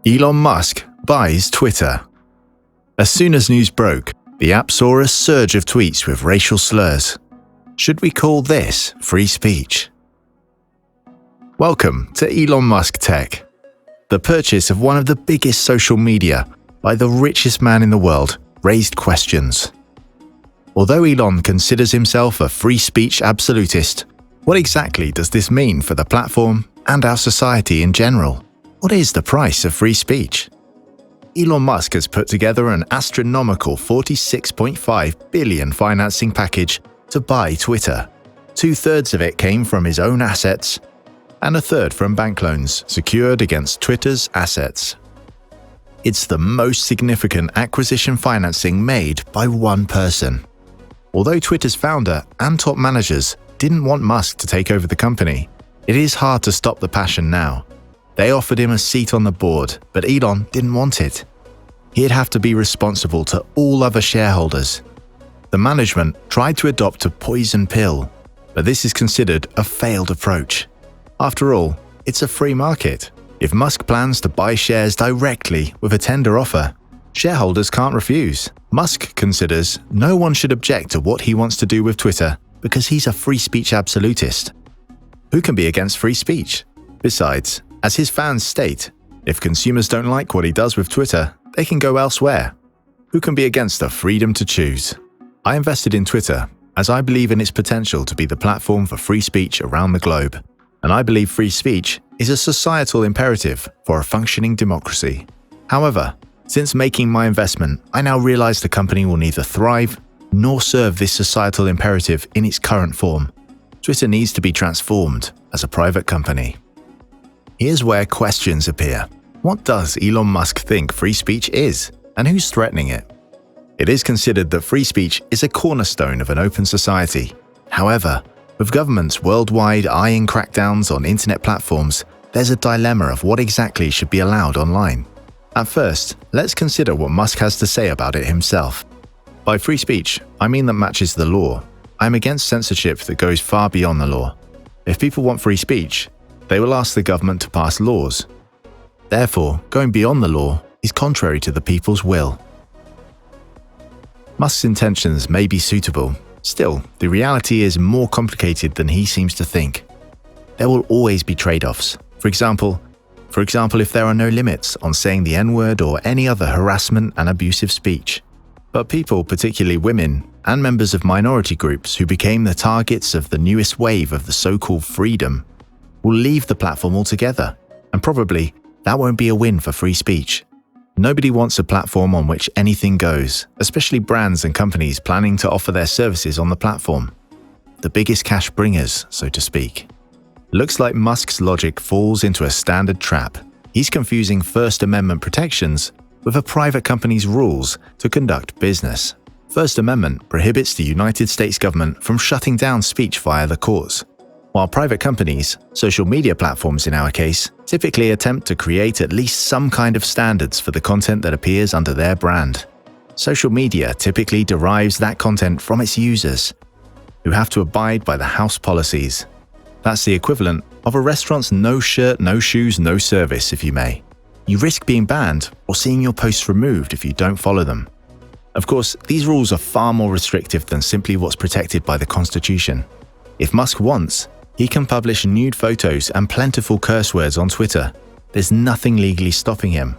Elon Musk buys Twitter. As soon as news broke, the app saw a surge of tweets with racial slurs. Should we call this free speech? Welcome to Elon Musk Tech. The purchase of one of the biggest social media by the richest man in the world raised questions. Although Elon considers himself a free speech absolutist, what exactly does this mean for the platform and our society in general? What is the price of free speech? Elon Musk has put together an astronomical $46.5 billion financing package to buy Twitter. 2/3 of it came from his own assets, and a third from bank loans secured against Twitter's assets. It's the most significant acquisition financing made by one person. Although Twitter's founder and top managers didn't want Musk to take over the company, it is hard to stop the passion now. They offered him a seat on the board, but Elon didn't want it. He'd have to be responsible to all other shareholders. The management tried to adopt a poison pill, but this is considered a failed approach. After all, it's a free market. If Musk plans to buy shares directly with a tender offer, shareholders can't refuse. Musk considers no one should object to what he wants to do with Twitter because he's a free speech absolutist. Who can be against free speech? Besides, as his fans state, if consumers don't like what he does with Twitter, they can go elsewhere. Who can be against the freedom to choose? I invested in Twitter as I believe in its potential to be the platform for free speech around the globe. And I believe free speech is a societal imperative for a functioning democracy. However, since making my investment, I now realize the company will neither thrive nor serve this societal imperative in its current form. Twitter needs to be transformed as a private company. Here's where questions appear. What does Elon Musk think free speech is, and who's threatening it? It is considered that free speech is a cornerstone of an open society. However, with governments worldwide eyeing crackdowns on internet platforms, there's a dilemma of what exactly should be allowed online. At first, let's consider what Musk has to say about it himself. By free speech, I mean that matches the law. I'm against censorship that goes far beyond the law. If people want free speech, they will ask the government to pass laws. Therefore, going beyond the law is contrary to the people's will. Musk's intentions may be suitable. Still, the reality is more complicated than he seems to think. There will always be trade-offs. For example, if there are no limits on saying the N-word or any other harassment and abusive speech. But people, particularly women and members of minority groups who became the targets of the newest wave of the so-called freedom, will leave the platform altogether. And probably, that won't be a win for free speech. Nobody wants a platform on which anything goes, especially brands and companies planning to offer their services on the platform. The biggest cash bringers, so to speak. Looks like Musk's logic falls into a standard trap. He's confusing First Amendment protections with a private company's rules to conduct business. First Amendment prohibits the United States government from shutting down speech via the courts, while private companies, social media platforms in our case, typically attempt to create at least some kind of standards for the content that appears under their brand. Social media typically derives that content from its users, who have to abide by the house policies. That's the equivalent of a restaurant's no shirt, no shoes, no service, if you may. You risk being banned or seeing your posts removed if you don't follow them. Of course, these rules are far more restrictive than simply what's protected by the Constitution. If Musk wants, he can publish nude photos and plentiful curse words on Twitter. There's nothing legally stopping him.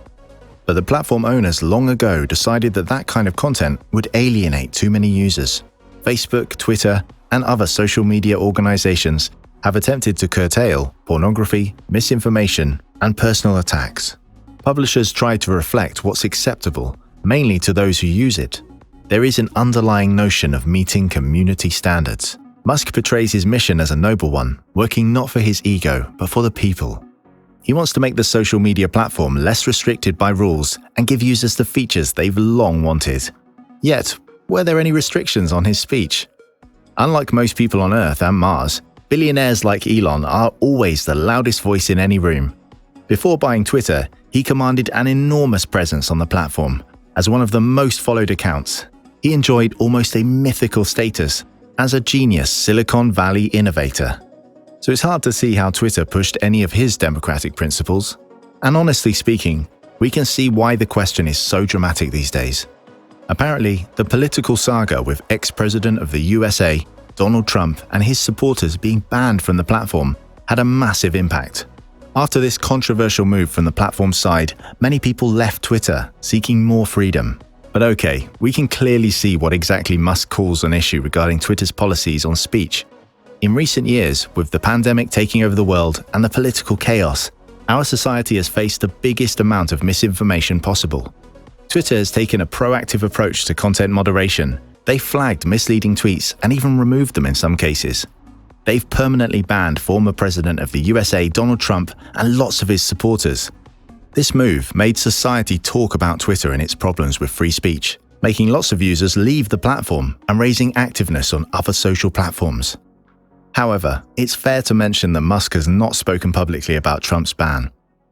But the platform owners long ago decided that that kind of content would alienate too many users. Facebook, Twitter, and other social media organizations have attempted to curtail pornography, misinformation, and personal attacks. Publishers try to reflect what's acceptable, mainly to those who use it. There is an underlying notion of meeting community standards. Musk portrays his mission as a noble one, working not for his ego, but for the people. He wants to make the social media platform less restricted by rules and give users the features they've long wanted. Yet, were there any restrictions on his speech? Unlike most people on Earth and Mars, billionaires like Elon are always the loudest voice in any room. Before buying Twitter, he commanded an enormous presence on the platform. As one of the most followed accounts, he enjoyed almost a mythical status as a genius Silicon Valley innovator. So it's hard to see how Twitter pushed any of his democratic principles. And honestly speaking, we can see why the question is so dramatic these days. Apparently, the political saga with ex-president of the USA, Donald Trump, and his supporters being banned from the platform had a massive impact. After this controversial move from the platform's side, many people left Twitter, seeking more freedom. But okay, we can clearly see what exactly Musk calls an issue regarding Twitter's policies on speech. In recent years, with the pandemic taking over the world and the political chaos, our society has faced the biggest amount of misinformation possible. Twitter has taken a proactive approach to content moderation. They flagged misleading tweets and even removed them in some cases. They've permanently banned former President of the USA Donald Trump and lots of his supporters. This move made society talk about Twitter and its problems with free speech, making lots of users leave the platform and raising activeness on other social platforms. However, it's fair to mention that Musk has not spoken publicly about Trump's ban,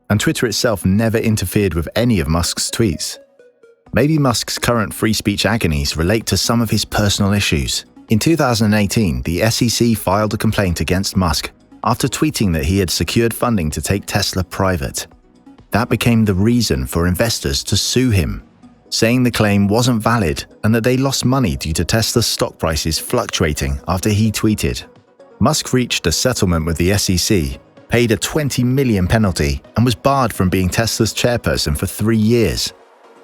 and Twitter itself never interfered with any of Musk's tweets. Maybe Musk's current free speech agonies relate to some of his personal issues. In 2018, the SEC filed a complaint against Musk after tweeting that he had secured funding to take Tesla private. That became the reason for investors to sue him, saying the claim wasn't valid and that they lost money due to Tesla's stock prices fluctuating after he tweeted. Musk reached a settlement with the SEC, paid a $20 million penalty, and was barred from being Tesla's chairperson for 3 years.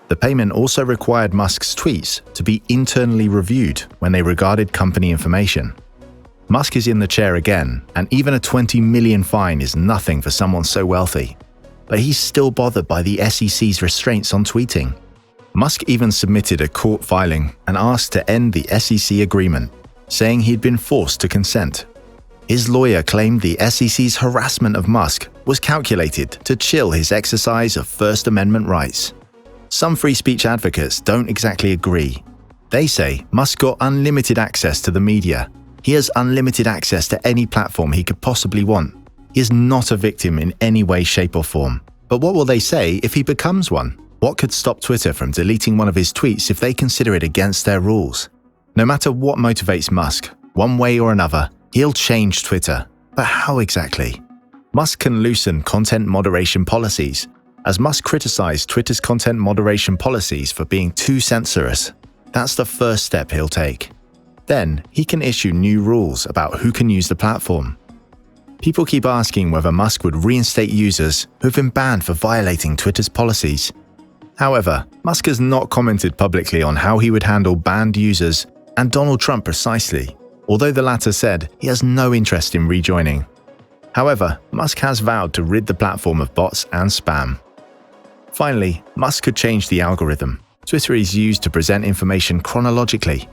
The payment also required Musk's tweets to be internally reviewed when they regarded company information. Musk is in the chair again, and even a $20 million fine is nothing for someone so wealthy. But he's still bothered by the SEC's restraints on tweeting. Musk even submitted a court filing and asked to end the SEC agreement, saying he'd been forced to consent. His lawyer claimed the SEC's harassment of Musk was calculated to chill his exercise of First Amendment rights. Some free speech advocates don't exactly agree. They say Musk got unlimited access to the media. He has unlimited access to any platform he could possibly want. He is not a victim in any way, shape, or form. But what will they say if he becomes one? What could stop Twitter from deleting one of his tweets if they consider it against their rules? No matter what motivates Musk, one way or another, he'll change Twitter. But how exactly? Musk can loosen content moderation policies, as Musk criticized Twitter's content moderation policies for being too censorious. That's the first step he'll take. Then, he can issue new rules about who can use the platform. People keep asking whether Musk would reinstate users who've been banned for violating Twitter's policies. However, Musk has not commented publicly on how he would handle banned users and Donald Trump precisely, although the latter said he has no interest in rejoining. However, Musk has vowed to rid the platform of bots and spam. Finally, Musk could change the algorithm. Twitter is used to present information chronologically.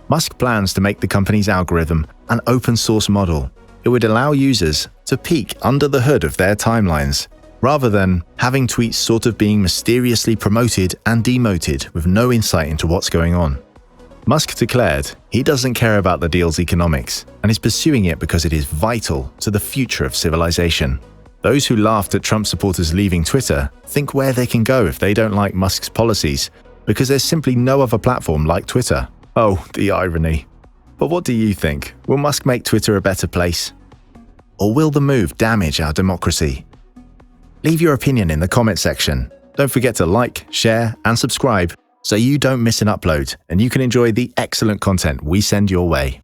Musk plans to make the company's algorithm an open-source model. It would allow users to peek under the hood of their timelines, rather than having tweets sort of being mysteriously promoted and demoted with no insight into what's going on. Musk declared he doesn't care about the deal's economics and is pursuing it because it is vital to the future of civilization. Those who laughed at Trump supporters leaving Twitter think where they can go if they don't like Musk's policies, because there's simply no other platform like Twitter. Oh, the irony. But what do you think? Will Musk make Twitter a better place? Or will the move damage our democracy? Leave your opinion in the comment section. Don't forget to like, share, and subscribe so you don't miss an upload and you can enjoy the excellent content we send your way.